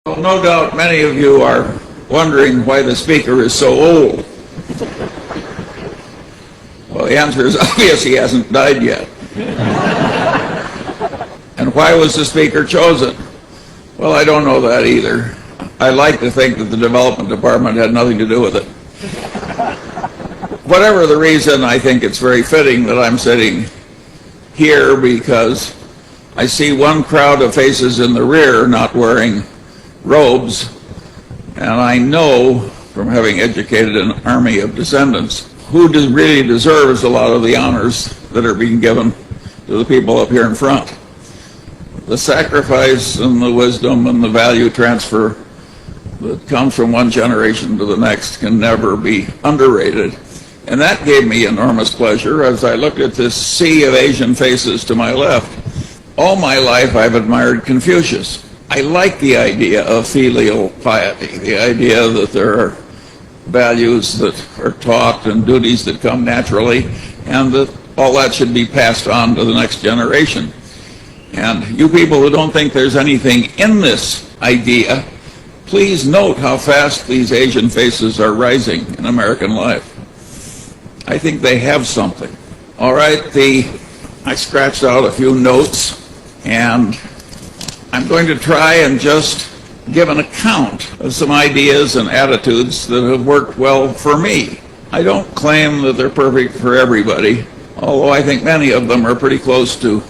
Well, no doubt many of you are wondering why the speaker is so old. Well, the answer is obvious: he hasn't died yet. And why was the speaker chosen? Well, I don't know that either. I like to think that the development department had nothing to do with it. Whatever the reason, I think it's very fitting that I'm sitting here, because I see one crowd of faces in the rear not wearing robes, and I know from having educated an army of descendants who really deserves a lot of the honors that are being given to the people up here in front. The sacrifice and the wisdom and the value transfer that comes from one generation to the next can never be underrated. And that gave me enormous pleasure as I looked at this sea of Asian faces to my left. All my life I've admired Confucius. I like the idea of filial piety, the idea that there are values that are taught and duties that come naturally, and that all that should be passed on to the next generation. And you people who don't think there's anything in this idea, please note how fast these Asian faces are rising in American life. I think they have something. All right, I scratched out a few notes, and I'm going to try and just give an account of some ideas and attitudes that have worked well for me. I don't claim that they're perfect for everybody, although I think many of them are pretty close to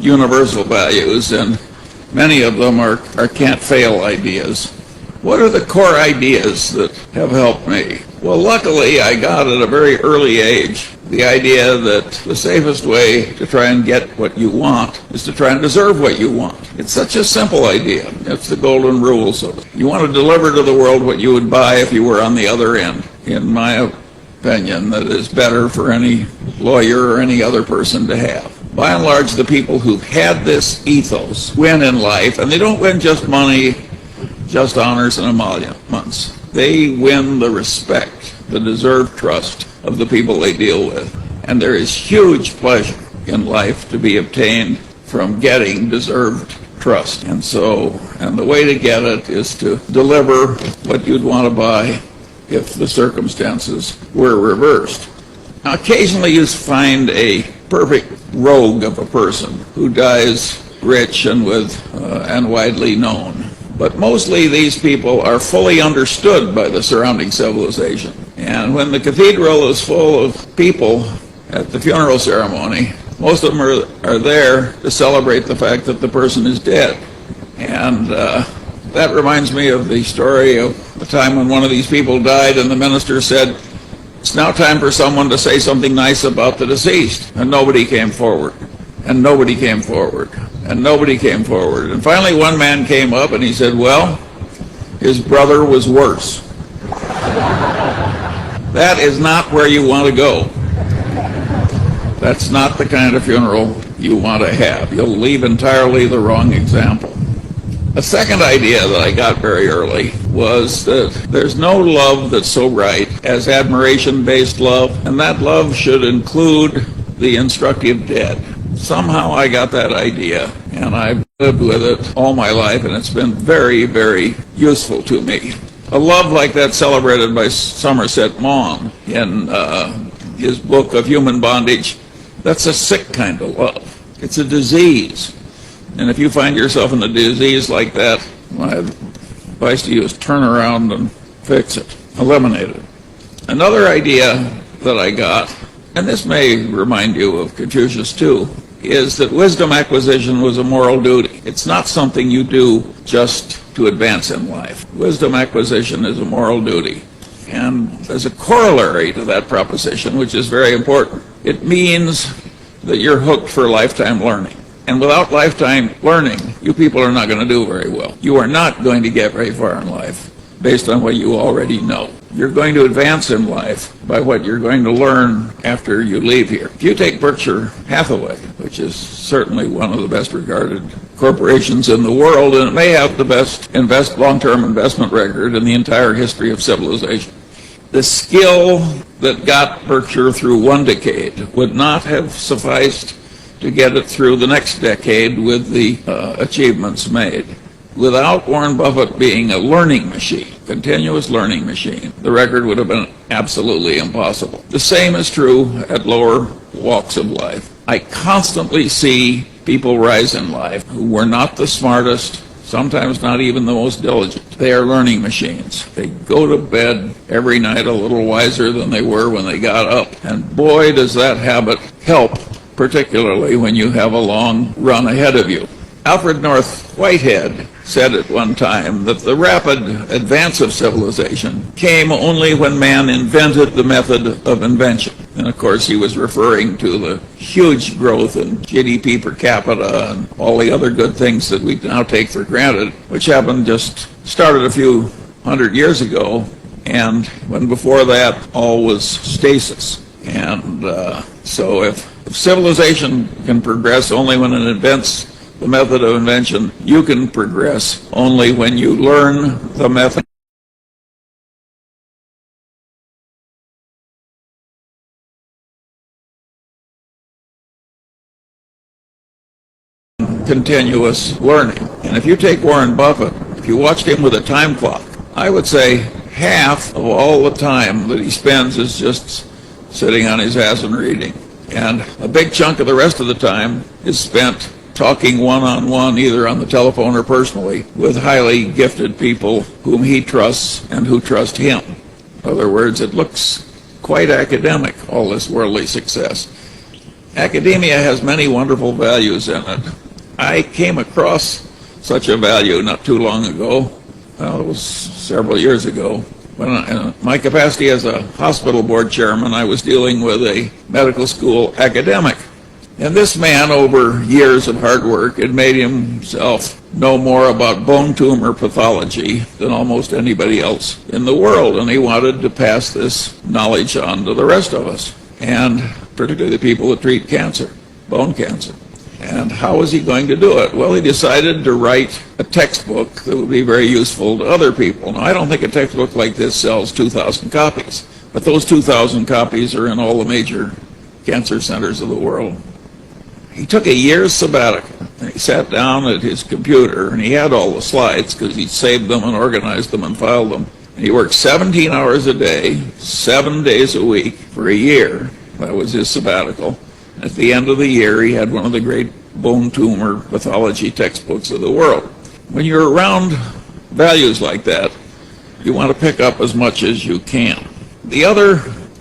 universal values, and many of them are can't-fail ideas. What are the core ideas that have helped me? Well, luckily, I got at a very early age the idea that the safest way to try and get what you want is to try and deserve what you want. It's such a simple idea. It's the golden rule. So you want to deliver to the world what you would buy if you were on the other end. In my opinion, that is better for any lawyer or any other person to have. By and large, the people who've had this ethos win in life, and they don't win just money, just honors and emoluments. They win the respect, the deserved trust of the people they deal with. And there is huge pleasure in life to be obtained from getting deserved trust. And the way to get it is to deliver what you'd want to buy if the circumstances were reversed. Now, occasionally you find a perfect rogue of a person who dies rich and widely known. But mostly these people are fully understood by the surrounding civilization. And when the cathedral is full of people at the funeral ceremony, most of them are there to celebrate the fact that the person is dead. And that reminds me of the story of the time when one of these people died and the minister said, "It's now time for someone to say something nice about the deceased." And nobody came forward. And nobody came forward. And nobody came forward. And finally one man came up and he said, "Well, his brother was worse." That is not where you want to go. That's not the kind of funeral you want to have. You'll leave entirely the wrong example. A second idea that I got very early was that there's no love that's so right as admiration-based love, and that love should include the instructive dead. Somehow I got that idea, and I've lived with it all my life, and it's been very, very useful to me. A love like that celebrated by Somerset Maugham in his book of Human Bondage, that's a sick kind of love. It's a disease. And if you find yourself in a disease like that, my advice to you is turn around and fix it, eliminate it. Another idea that I got, and this may remind you of Confucius too, is that wisdom acquisition was a moral duty. It's not something you do just to advance in life. Wisdom acquisition is a moral duty. And there's a corollary to that proposition, which is very important. It means that you're hooked for lifetime learning. And without lifetime learning, you people are not going to do very well. You are not going to get very far in life based on what you already know. You're going to advance in life by what you're going to learn after you leave here. If you take Berkshire Hathaway, which is certainly one of the best regarded corporations in the world, and it may have the best long-term investment record in the entire history of civilization, the skill that got Berkshire through one decade would not have sufficed to get it through the next decade with the achievements made. without Warren Buffett being a learning machine, continuous learning machine, the record would have been absolutely impossible. The same is true at lower walks of life. I constantly see people rise in life who were not the smartest, sometimes not even the most diligent. They are learning machines. They go to bed every night a little wiser than they were when they got up. And boy, does that habit help, particularly when you have a long run ahead of you. Alfred North Whitehead said at one time that the rapid advance of civilization came only when man invented the method of invention. And of course he was referring to the huge growth in GDP per capita and all the other good things that we now take for granted, which started a few hundred years ago, and when before that all was stasis. And so if civilization can progress only when it invents the method of invention, you can progress only when you learn the method. Continuous learning. And if you take Warren Buffett, if you watched him with a time clock, I would say half of all the time that he spends is just sitting on his ass and reading. And a big chunk of the rest of the time is spent talking one-on-one, either on the telephone or personally, with highly gifted people whom he trusts and who trust him. In other words, it looks quite academic, all this worldly success. Academia has many wonderful values in it. I came across such a value not too long ago. Well, it was several years ago. When in my capacity as a hospital board chairman, I was dealing with a medical school academic. And this man, over years of hard work, had made himself know more about bone tumor pathology than almost anybody else in the world. And he wanted to pass this knowledge on to the rest of us, and particularly the people that treat cancer, bone cancer. And how was he going to do it? Well, he decided to write a textbook that would be very useful to other people. Now, I don't think a textbook like this sells 2,000 copies, but those 2,000 copies are in all the major cancer centers of the world. He took a year's sabbatical, and he sat down at his computer, and he had all the slides because he'd saved them and organized them and filed them. And he worked 17 hours a day, 7 days a week for a year. That was his sabbatical. At the end of the year, he had one of the great bone tumor pathology textbooks of the world. When you're around values like that, you want to pick up as much as you can.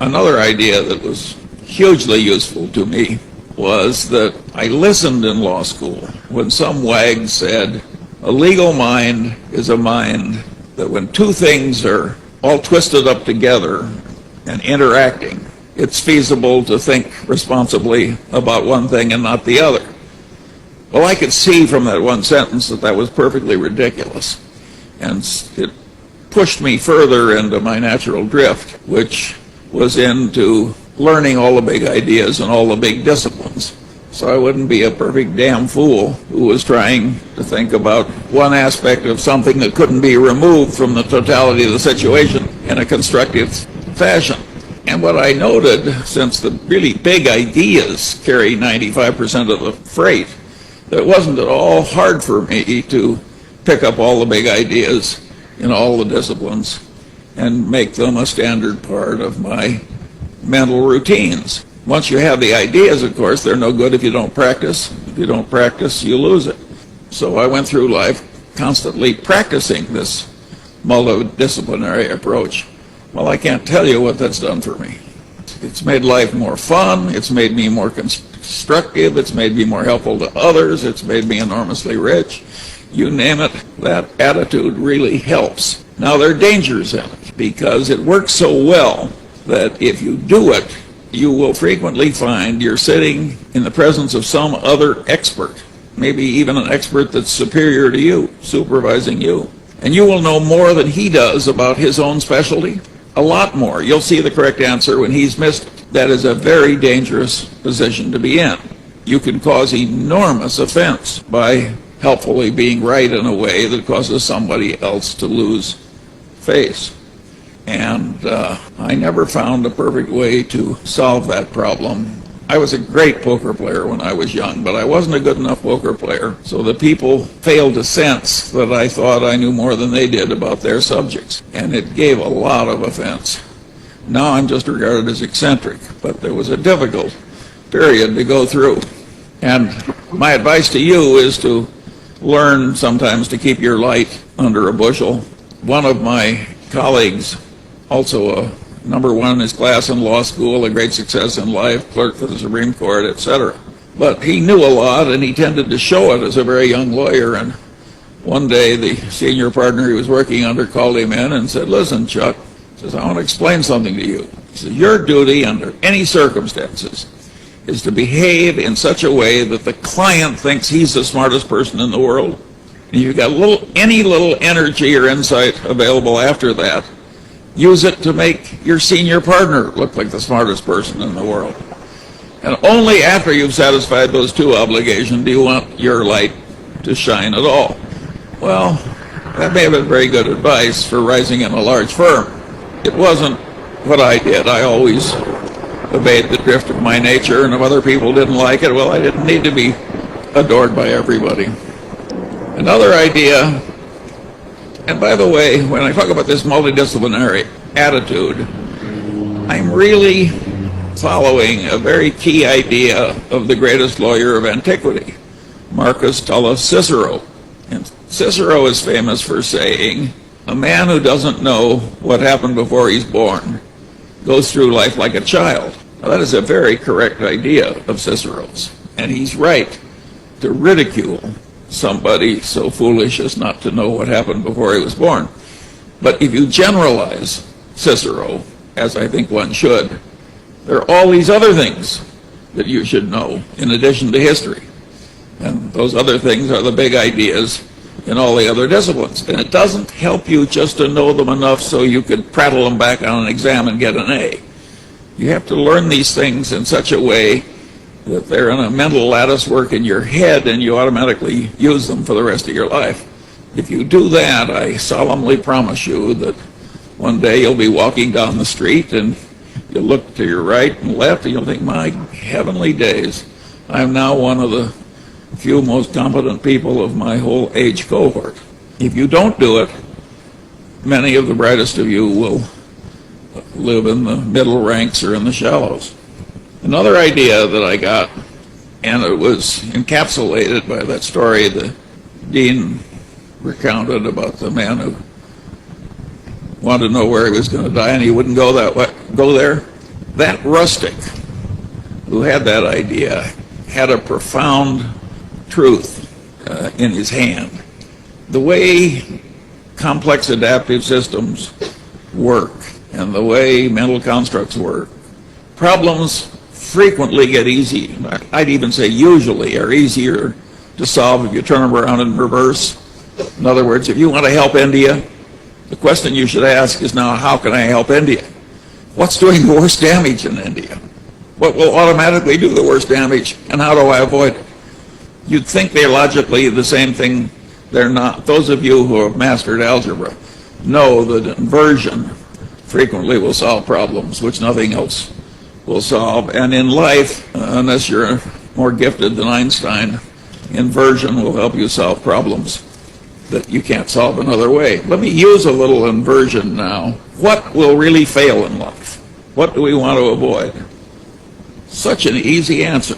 Another idea that was hugely useful to me was that I listened in law school when some wag said, a legal mind is a mind that when two things are all twisted up together and interacting, it's feasible to think responsibly about one thing and not the other. Well, I could see from that one sentence that was perfectly ridiculous. And it pushed me further into my natural drift, which was into learning all the big ideas and all the big disciplines. So I wouldn't be a perfect damn fool who was trying to think about one aspect of something that couldn't be removed from the totality of the situation in a constructive fashion. And what I noted, since the really big ideas carry 95% of the freight, that it wasn't at all hard for me to pick up all the big ideas in all the disciplines and make them a standard part of my mental routines. Once you have the ideas, of course, they're no good if you don't practice. If you don't practice, you lose it. So I went through life constantly practicing this multidisciplinary approach. Well, I can't tell you what that's done for me. It's made life more fun. It's made me more constructive. It's made me more helpful to others. It's made me enormously rich. You name it, that attitude really helps. Now, there are dangers in it because it works so well that if you do it, you will frequently find you're sitting in the presence of some other expert, maybe even an expert that's superior to you, supervising you. And you will know more than he does about his own specialty, a lot more. You'll see the correct answer when he's missed it. That is a very dangerous position to be in. You can cause enormous offense by helpfully being right in a way that causes somebody else to lose face. And I never found a perfect way to solve that problem I was a great poker player when I was young, but I wasn't a good enough poker player, so the people failed to sense that I thought I knew more than they did about their subjects, and it gave a lot of offense. Now I'm just regarded as eccentric, but there was a difficult period to go through. And my advice to you is to learn sometimes to keep your light under a bushel. One of my colleagues, also a number one in his class in law school, a great success in life, clerk for the Supreme Court, etc. But he knew a lot, and he tended to show it as a very young lawyer. And one day, the senior partner he was working under called him in and said, "Listen, Chuck," says, "I want to explain something to you." He says, "Your duty under any circumstances is to behave in such a way that the client thinks he's the smartest person in the world. And you've got any little energy or insight available after that, use it to make your senior partner look like the smartest person in the world. And only after you've satisfied those two obligations do you want your light to shine at all." Well, that may have been very good advice for rising in a large firm. It wasn't what I did. I always obeyed the drift of my nature, and if other people didn't like it, well, I didn't need to be adored by everybody. Another idea, and by the way, when I talk about this multidisciplinary attitude, I'm really following a very key idea of the greatest lawyer of antiquity, Marcus Tullus Cicero. And Cicero is famous for saying, "A man who doesn't know what happened before he's born goes through life like a child." Now, that is a very correct idea of Cicero's, and he's right to ridicule somebody so foolish as not to know what happened before he was born. But if you generalize Cicero, as I think one should, there are all these other things that you should know in addition to history. And those other things are the big ideas in all the other disciplines. And it doesn't help you just to know them enough so you could prattle them back on an exam and get an A. You have to learn these things in such a way that they're in a mental lattice work in your head, and you automatically use them for the rest of your life. If you do that, I solemnly promise you that one day you'll be walking down the street and you'll look to your right and left and you'll think, "My heavenly days, I'm now one of the few most competent people of my whole age cohort." If you don't do it, many of the brightest of you will live in the middle ranks or in the shallows. Another idea that I got, and it was encapsulated by that story the dean recounted about the man who wanted to know where he was going to die and he wouldn't go there. That rustic who had that idea had a profound truth in his hand. The way complex adaptive systems work and the way mental constructs work, problems frequently get easy. I'd even say usually are easier to solve if you turn them around in reverse. In other words, if you want to help India, the question you should ask is now, how can I help India? What's doing the worst damage in India? What will automatically do the worst damage, and how do I avoid it? You'd think they're logically the same thing. They're not. Those of you who have mastered algebra know that inversion frequently will solve problems which nothing else will solve. And in life, unless you're more gifted than Einstein, inversion will help you solve problems that you can't solve another way. Let me use a little inversion now. What will really fail in life? What do we want to avoid? Such an easy answer.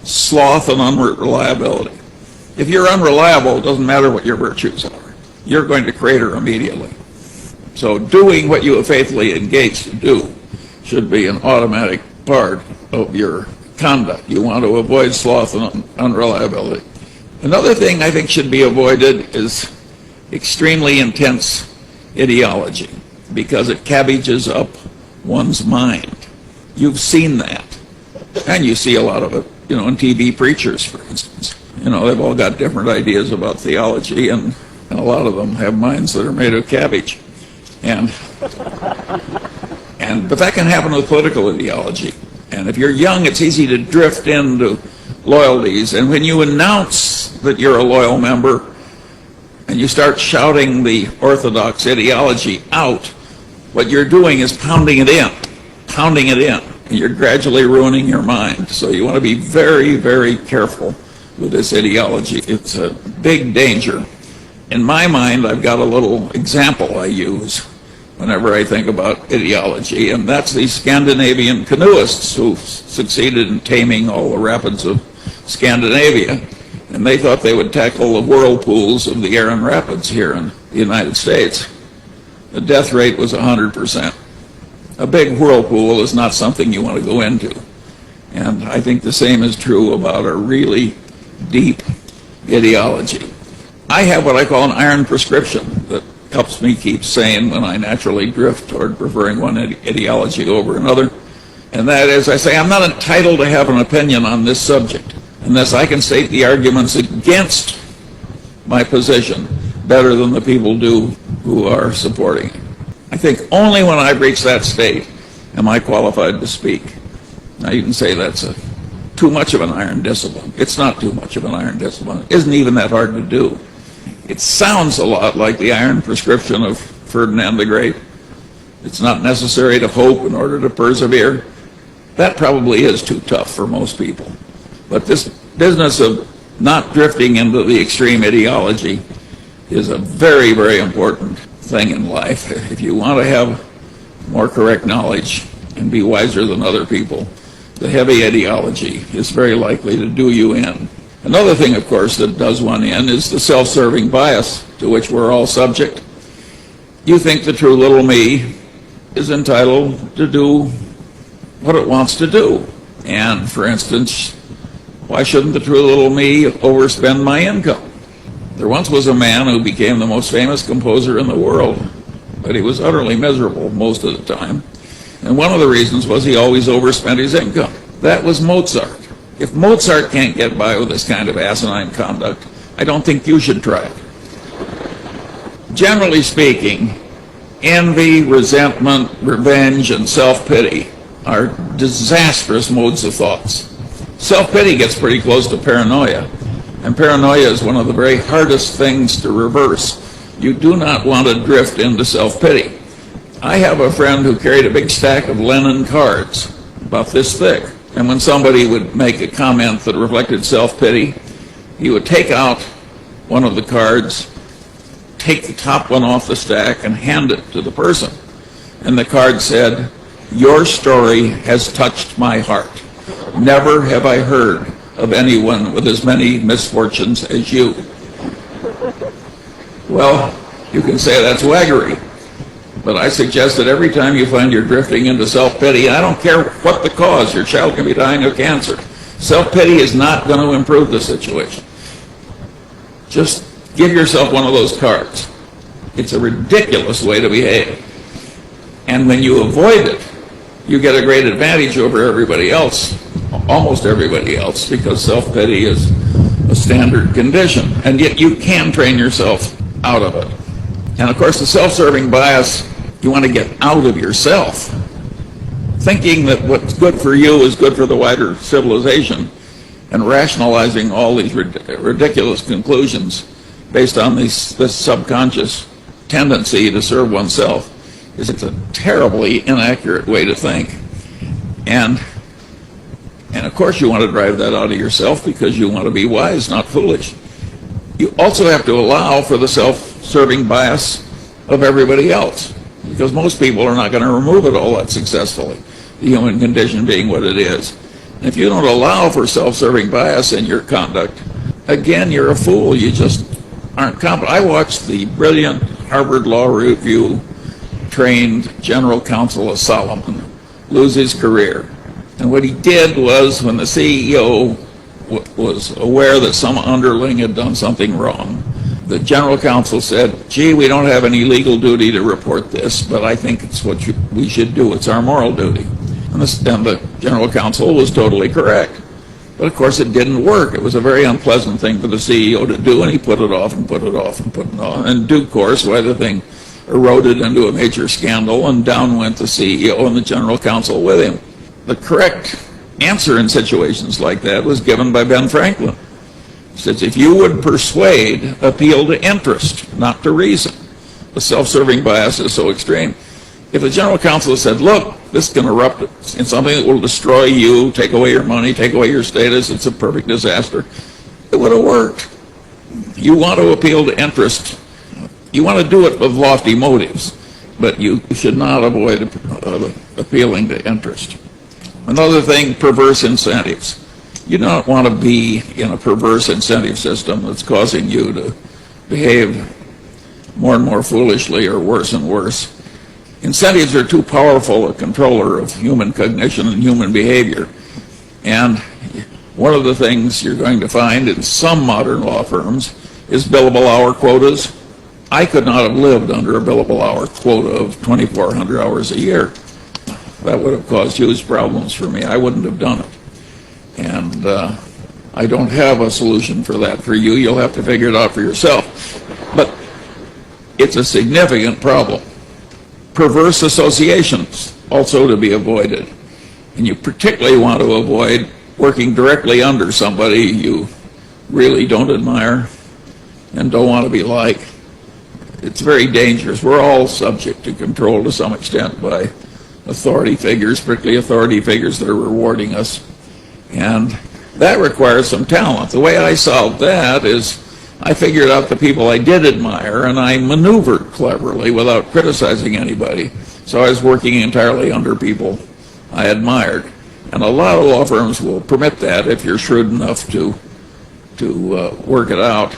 Sloth and unreliability. If you're unreliable, it doesn't matter what your virtues are. You're going to crater immediately. So doing what you have faithfully engaged to do should be an automatic part of your conduct. You want to avoid sloth and unreliability. Another thing I think should be avoided is extremely intense ideology, because it cabbages up one's mind. You've seen that. And you see a lot of it, in TV preachers, for instance. They've all got different ideas about theology, and a lot of them have minds that are made of cabbage. But that can happen with political ideology. And if you're young, it's easy to drift into loyalties. And when you announce that you're a loyal member and you start shouting the orthodox ideology out, what you're doing is pounding it in. and you're gradually ruining your mind. So you want to be very, very careful with this ideology. It's a big danger. In my mind, I've got a little example I use whenever I think about ideology, and that's these Scandinavian canoeists who succeeded in taming all the rapids of Scandinavia, and they thought they would tackle the whirlpools of the Erin Rapids here in the United States. The death rate was 100%. A big whirlpool is not something you want to go into, and I think the same is true about a really deep ideology. I have what I call an iron prescription that helps me keep sane when I naturally drift toward preferring one ideology over another. And that is, I say, I'm not entitled to have an opinion on this subject unless I can state the arguments against my position better than the people do who are supporting it. I think only when I've reached that state am I qualified to speak. Now you can say that's too much of an iron discipline. It's not too much of an iron discipline. It isn't even that hard to do. It sounds a lot like the iron prescription of Ferdinand the Great. It's not necessary to hope in order to persevere. That probably is too tough for most people. But this business of not drifting into the extreme ideology is a very, very important thing in life. If you want to have more correct knowledge and be wiser than other people, the heavy ideology is very likely to do you in. Another thing, of course, that does one in is the self-serving bias to which we're all subject. You think the true little me is entitled to do what it wants to do. And, for instance, why shouldn't the true little me overspend my income? There once was a man who became the most famous composer in the world, but he was utterly miserable most of the time. And one of the reasons was he always overspent his income. That was Mozart. If Mozart can't get by with this kind of asinine conduct, I don't think you should try it. Generally speaking, envy, resentment, revenge, and self-pity are disastrous modes of thoughts. Self-pity gets pretty close to paranoia, and paranoia is one of the very hardest things to reverse. You do not want to drift into self-pity. I have a friend who carried a big stack of Lenin cards, about this thick. And when somebody would make a comment that reflected self-pity, he would take out one of the cards, take the top one off the stack, and hand it to the person. And the card said, "Your story has touched my heart. Never have I heard of anyone with as many misfortunes as you." Well, you can say that's waggery. But I suggest that every time you find you're drifting into self-pity, I don't care what the cause, your child can be dying of cancer. Self-pity is not going to improve the situation. Just give yourself one of those cards. It's a ridiculous way to behave. And when you avoid it, you get a great advantage over everybody else, almost everybody else, because self-pity is a standard condition. And yet you can train yourself out of it. And of course, the self-serving bias, you want to get out of yourself. Thinking that what's good for you is good for the wider civilization, and rationalizing all these ridiculous conclusions based on this subconscious tendency to serve oneself is a terribly inaccurate way to think. And of course you want to drive that out of yourself because you want to be wise, not foolish. You also have to allow for the self-serving bias of everybody else, because most people are not going to remove it all that successfully, the human condition being what it is. And if you don't allow for self-serving bias in your conduct, again, you're a fool. You just aren't competent. I watched the brilliant Harvard Law Review trained general counsel of Solomon lose his career. And what he did was, when the CEO was aware that some underling had done something wrong, the general counsel said, "Gee, we don't have any legal duty to report this, but I think it's what we should do. It's our moral duty." And the general counsel was totally correct. But of course it didn't work. It was a very unpleasant thing for the CEO to do, and he put it off and put it off and put it off. And in due course, why the thing eroded into a major scandal, and down went the CEO and the general counsel with him. The correct answer in situations like that was given by Ben Franklin. He says, if you would persuade, appeal to interest, not to reason. The self-serving bias is so extreme. If the general counsel said, look, this can erupt in something that will destroy you, take away your money, take away your status. It's a perfect disaster. It would have worked. You want to appeal to interest. You want to do it with lofty motives, but you should not avoid appealing to interest. Another thing, perverse incentives. You don't want to be in a perverse incentive system that's causing you to behave more and more foolishly or worse and worse. Incentives are too powerful a controller of human cognition and human behavior. And one of the things you're going to find in some modern law firms is billable hour quotas. I could not have lived under a billable hour quota of 2,400 hours a year. That would have caused huge problems for me. I wouldn't have done it. And I don't have a solution for that for you. You'll have to figure it out for yourself. But it's a significant problem. Perverse associations also to be avoided. And you particularly want to avoid working directly under somebody you really don't admire and don't want to be like. It's very dangerous. We're all subject to control to some extent by authority figures, particularly authority figures that are rewarding us. And that requires some talent. The way I solved that is I figured out the people I did admire, and I maneuvered cleverly without criticizing anybody. So I was working entirely under people I admired. And a lot of law firms will permit that if you're shrewd enough to work it out.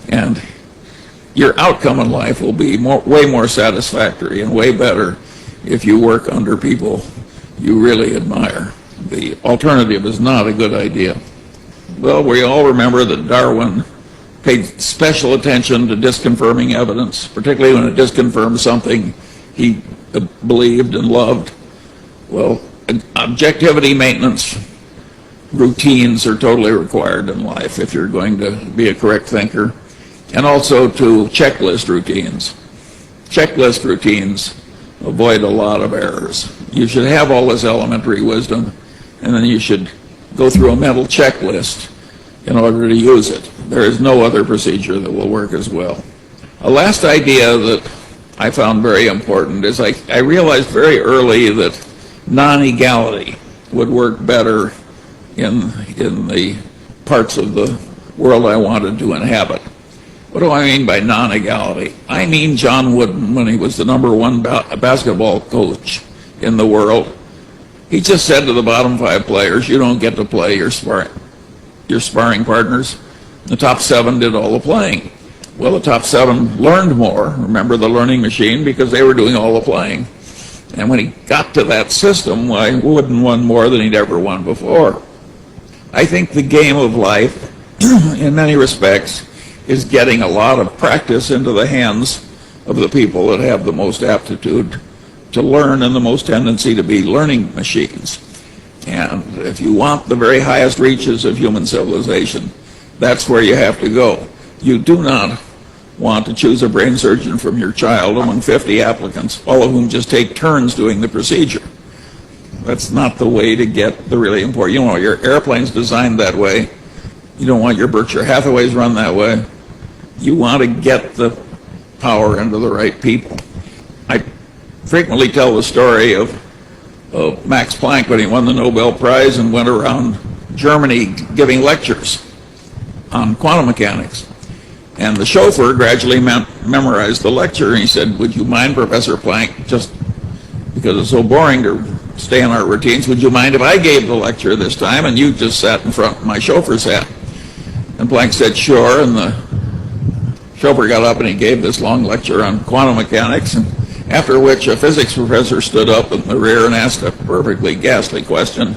And your outcome in life will be way more satisfactory and way better if you work under people you really admire. The alternative is not a good idea. Well, we all remember that Darwin paid special attention to disconfirming evidence, particularly when it disconfirmed something he believed and loved. Well, objectivity maintenance routines are totally required in life if you're going to be a correct thinker, and also to checklist routines. Checklist routines avoid a lot of errors. You should have all this elementary wisdom, and then you should go through a mental checklist in order to use it. There is no other procedure that will work as well. A last idea that I found very important is I realized very early that non-egality would work better in the parts of the world I wanted to inhabit. What do I mean by non-egality? I mean John Wooden, when he was the #1 basketball coach in the world, he just said to the bottom 5 players, you don't get to play your sparring partners. The top 7 did all the playing. Well, the top 7 learned more, remember the learning machine, because they were doing all the playing. And when he got to that system, why, Wooden won more than he'd ever won before. I think the game of life, in many respects, is getting a lot of practice into the hands of the people that have the most aptitude to learn and the most tendency to be learning machines. And if you want the very highest reaches of human civilization, that's where you have to go. You do not want to choose a brain surgeon from your child among 50 applicants, all of whom just take turns doing the procedure. That's not the way to get the really important. You know, your airplane's designed that way. You don't want your Berkshire Hathaways run that way. You want to get the power into the right people. I frequently tell the story of Max Planck when he won the Nobel Prize and went around Germany giving lectures on quantum mechanics. And the chauffeur gradually memorized the lecture, and he said, would you mind, Professor Planck, just because it's so boring to stay in our routines, would you mind if I gave the lecture this time and you just sat in front of my chauffeur's hat? And Planck said, sure, and the chauffeur got up and he gave this long lecture on quantum mechanics, and after which a physics professor stood up in the rear and asked a perfectly ghastly question.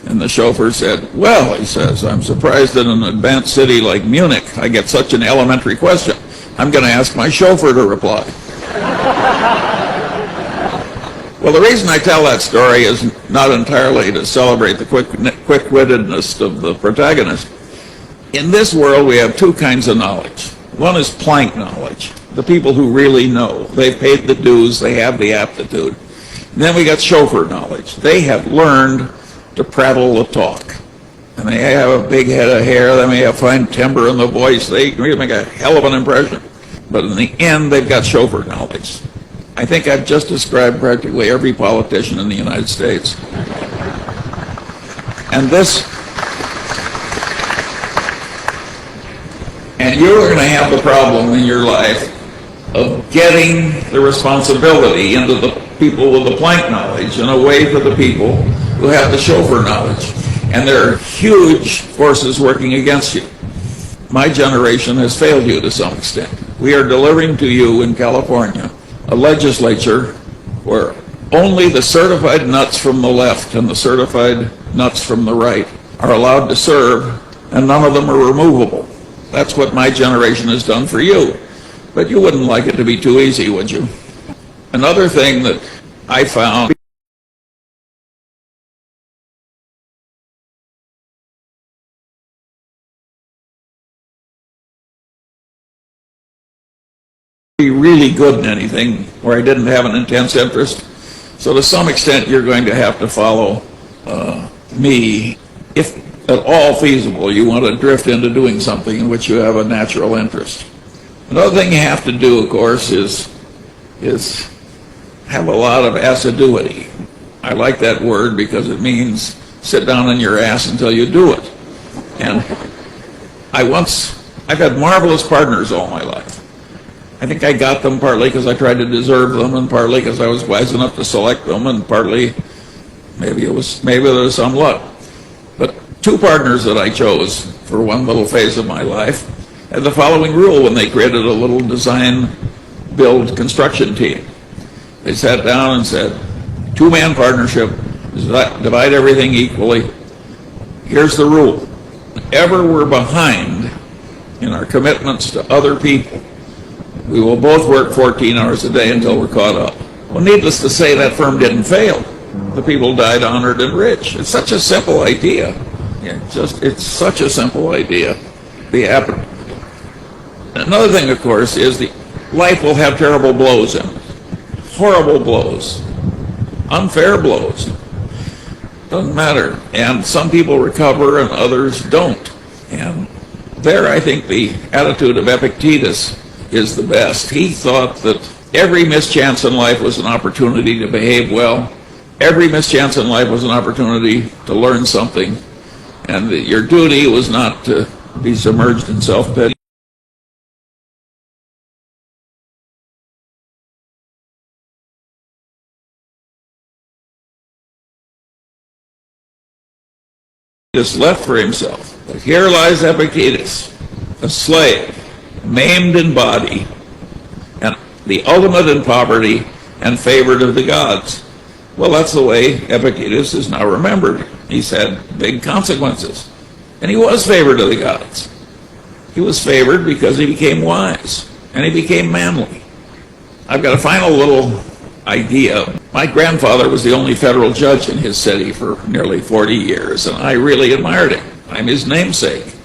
And the chauffeur said, well, he says, I'm surprised that in an advanced city like Munich I get such an elementary question. I'm going to ask my chauffeur to reply. Well, the reason I tell that story is not entirely to celebrate the quick-wittedness of the protagonist. In this world, we have 2 kinds of knowledge. One is Planck knowledge, the people who really know. They've paid the dues, they have the aptitude. And then we got chauffeur knowledge. They have learned to prattle the talk. And they have a big head of hair, they may have fine timbre in the voice, they make a hell of an impression. But in the end, they've got chauffeur knowledge. I think I've just described practically every politician in the United States. And you're going to have the problem in your life of getting the responsibility into the people with the plank knowledge and away from the people who have the chauffeur knowledge. And there are huge forces working against you. My generation has failed you to some extent. We are delivering to you in California a legislature where only the certified nuts from the left and the certified nuts from the right are allowed to serve, and none of them are removable. That's what my generation has done for you. But you wouldn't like it to be too easy, would you? Another thing that I found be really good in anything where I didn't have an intense interest. So to some extent, you're going to have to follow me. If at all feasible, you want to drift into doing something in which you have a natural interest. Another thing you have to do, of course, is have a lot of assiduity. I like that word because it means sit down on your ass until you do it. And I've had marvelous partners all my life. I think I got them partly because I tried to deserve them, and partly because I was wise enough to select them, and partly maybe there was some luck. But two partners that I chose for one little phase of my life had the following rule when they created a little design build construction team. They sat down and said, two-man partnership, divide everything equally. Here's the rule. Whenever we're behind in our commitments to other people, we will both work 14 hours a day until we're caught up. Well, needless to say, that firm didn't fail. The people died honored and rich. It's such a simple idea. It's such a simple idea. Another thing, of course, is life will have terrible blows in it. Horrible blows. Unfair blows. Doesn't matter. And some people recover and others don't. And there, I think, the attitude of Epictetus is the best. He thought that every mischance in life was an opportunity to behave well. Every mischance in life was an opportunity to learn something. And that your duty was not to be submerged in self-pity. Just left for himself. But here lies Epictetus, a slave, maimed in body, and the ultimate in poverty and favored of the gods. Well, that's the way Epictetus is now remembered. He's had big consequences. And he was favored of the gods. He was favored because he became wise, and he became manly. I've got a final little idea. My grandfather was the only federal judge in his city for nearly 40 years, and I really admired him. I'm his namesake.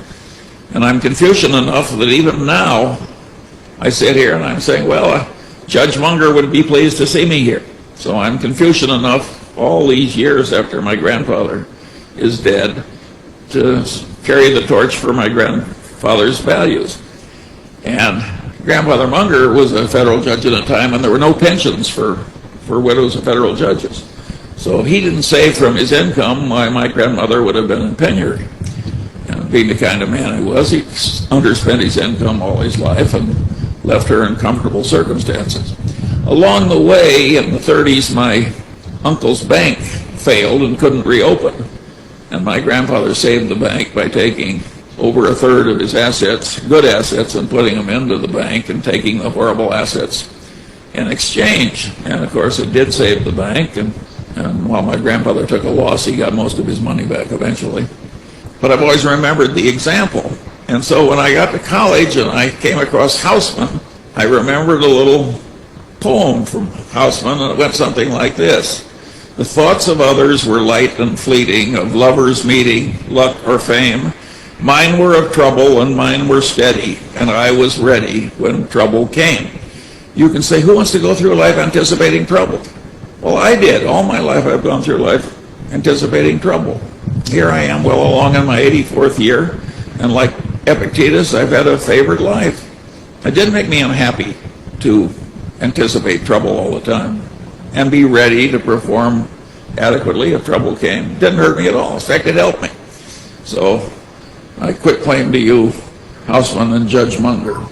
And I'm Confucian enough that even now I sit here and I'm saying, well, Judge Munger would be pleased to see me here. So I'm Confucian enough all these years after my grandfather is dead to carry the torch for my grandfather's values. And Grandfather Munger was a federal judge at a time when there were no pensions for widows of federal judges. So he didn't save from his income why my grandmother would have been in penury. And being the kind of man he was, he underspent his income all his life and left her in comfortable circumstances. Along the way, in the 30s, my uncle's bank failed and couldn't reopen. And my grandfather saved the bank by taking over a third of his assets, good assets, and putting them into the bank and taking the horrible assets in exchange. And of course, it did save the bank. And while my grandfather took a loss, he got most of his money back eventually. But I've always remembered the example. And so when I got to college and I came across Haussmann, I remembered a little poem from Haussmann, and it went something like this. The thoughts of others were light and fleeting, of lovers meeting, luck or fame. Mine were of trouble and mine were steady, and I was ready when trouble came. You can say, who wants to go through life anticipating trouble? Well, I did. All my life I've gone through life anticipating trouble. Here I am well along in my 84th year, and like Epictetus, I've had a favored life. It didn't make me unhappy to anticipate trouble all the time and be ready to perform adequately if trouble came. Didn't hurt me at all. In fact, it helped me. So I quit claim to you, Houseman and Judge Munger.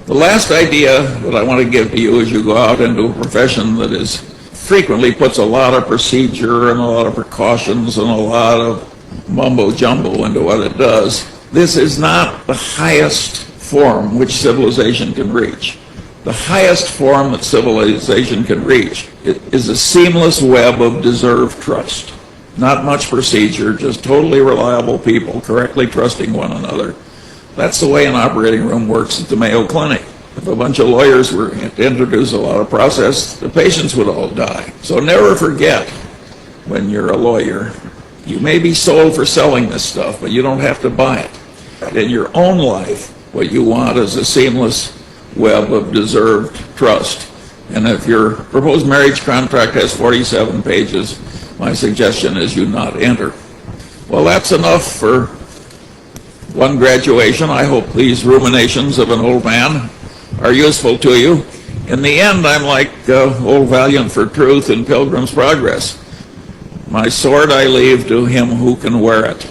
The last idea that I want to give to you as you go out into a profession that is frequently puts a lot of procedure and a lot of precautions and a lot of mumbo-jumbo into what it does. This is not the highest form which civilization can reach. The highest form that civilization can reach is a seamless web of deserved trust. Not much procedure, just totally reliable people correctly trusting one another. That's the way an operating room works at the Mayo Clinic. If a bunch of lawyers were to introduce a lot of process, the patients would all die. So never forget, when you're a lawyer, you may be sold for selling this stuff, but you don't have to buy it. In your own life, what you want is a seamless web of deserved trust. And if your proposed marriage contract has 47 pages, my suggestion is you not enter. Well, that's enough for one graduation. I hope these ruminations of an old man are useful to you. In the end, I'm like old Valiant for Truth in Pilgrim's Progress. My sword I leave to him who can wear it.